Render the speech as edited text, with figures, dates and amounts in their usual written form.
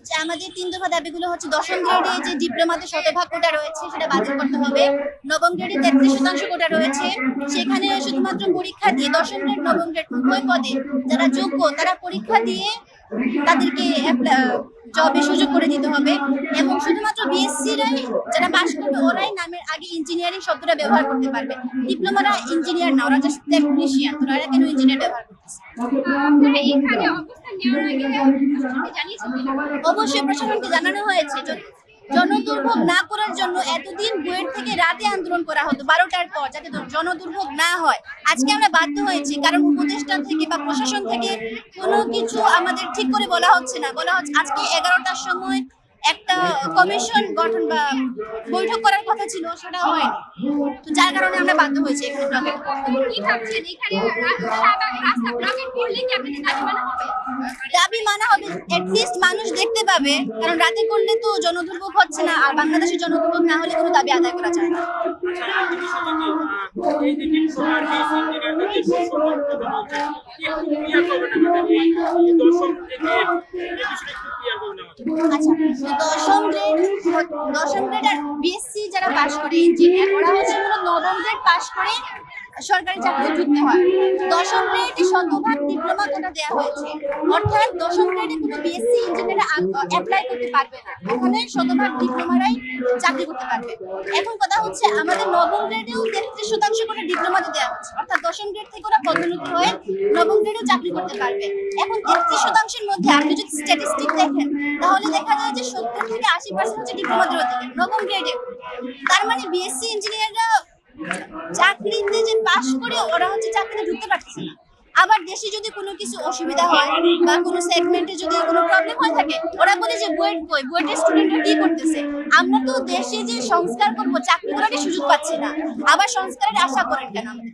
যে আমাদের 3 দফা দাবিগুলো হচ্ছে দশম গ্রেডে যে ডিপ্লোমাতে শতভাগ কোটা রয়েছে সেটা বাতিল করতে হবে। নবম গ্রেডে 33% কোটা রয়েছে, সেখানে শুধুমাত্র পরীক্ষা দিয়ে দশম গ্রেড নবম গ্রেড উভয় পদে যারা যোগ্য তারা পরীক্ষা দিয়ে তাদেরকে জবে সুযোগ করে দিতে হবে। এবং শুধুমাত্র বিএসসি রাই যারা পাশ করবে ওরাই নামের আগে ইঞ্জিনিয়ারিং শব্দটা ব্যবহার করতে পারবে। ডিপ্লোমারা ইঞ্জিনিয়ার না, ওরা জাস্ট টেকনিশিয়ান। তো ওরা কেন ইঞ্জিনিয়ার ব্যবহার করতেছে? অবশ্যই প্রশাসনকে জানানো হয়েছে। জনদুর্ভোগ না করার জন্য এতদিন বুয়েট থেকে রাতে আন্দোলন করা হতো 12টার পর, যাতে জনদুর্ভোগ না হয়। আজকে আমরা বাধ্য হয়েছি, কারণ উপদেষ্টা থেকে বা প্রশাসন থেকে কোনো কিছু আমাদের ঠিক করে বলা হচ্ছে না। বলা হচ্ছে আজকে 11টার সময় একটা কমিশন গঠন বা বৈঠক করার কথা ছিল, সেটা হয়নি। তো যার কারণে আমরা বাধ্য হয়েছি এখানে ব্লকেট। কি ভাবছেন এখানে রাস্তা ব্লকেট করলে কি আপনাদের দাবি মানা হবে? দাবি মানা হবে, এটলিস্ট মানুষ দেখতে পাবে, কারণ রাতে করলে তো জনদুর্ভোগ হচ্ছে না, আর বাংলাদেশের জনদুর্ভোগ না হলে কোনো দাবি আদায় করা যায় না। আচ্ছা, দশম গ্রেড আর বিএসসি যারা পাশ করে ইঞ্জিনিয়ার, ওরা হচ্ছে নবম গ্রেড পাশ করে সরকারি চাকরি যুক্ত হয়। দশম গ্রেডে শতভাগ ডিপ্লোমা কোটা দেওয়া হয়েছে, অর্থাৎ দশম গ্রেডে কোনো বিএসসি ইঞ্জিনিয়ার অ্যাপ্লাই করতে পারবে না, ওখানে শতভাগ ডিপ্লোমারাই চাকরি করতে পারবে। এখন কথা হচ্ছে আমাদের নবম গ্রেডেও 33% করে ডিপ্লোমাতে দেওয়া হচ্ছে, অর্থাৎ দশম গ্রেড থেকে ওরা পদোন্নতি হয়ে নবম গ্রেডেও চাকরি করতে পারবে। এখন 33%-এর মধ্যে আপনি যদি স্ট্যাটিস্টিক দেখেন তাহলে দেখা যায় যে 70 থেকে 80% হচ্ছে ডিপ্লোমাদের অধিকার নবম গ্রেডে। তার মানে বিএসসি ইঞ্জিনিয়াররা চাকরিতে যে পাশ করে ওরা হচ্ছে চাকরিতে ঢুকতে পারছে না। আবার দেশে যদি কোনো কিছু অসুবিধা হয় বা কোনো সেগমেন্টে যদি কোনো প্রবলেম হয়ে থাকে, ওরা বলে যে বুয়েট কই, বুয়েটের স্টুডেন্টরা কি করতেছে? আমরা তো দেশে যে সংস্কার করবো চাকরি করারই সুযোগ পাচ্ছি না, আবার সংস্কারের আশা করেন কেন আমাদের?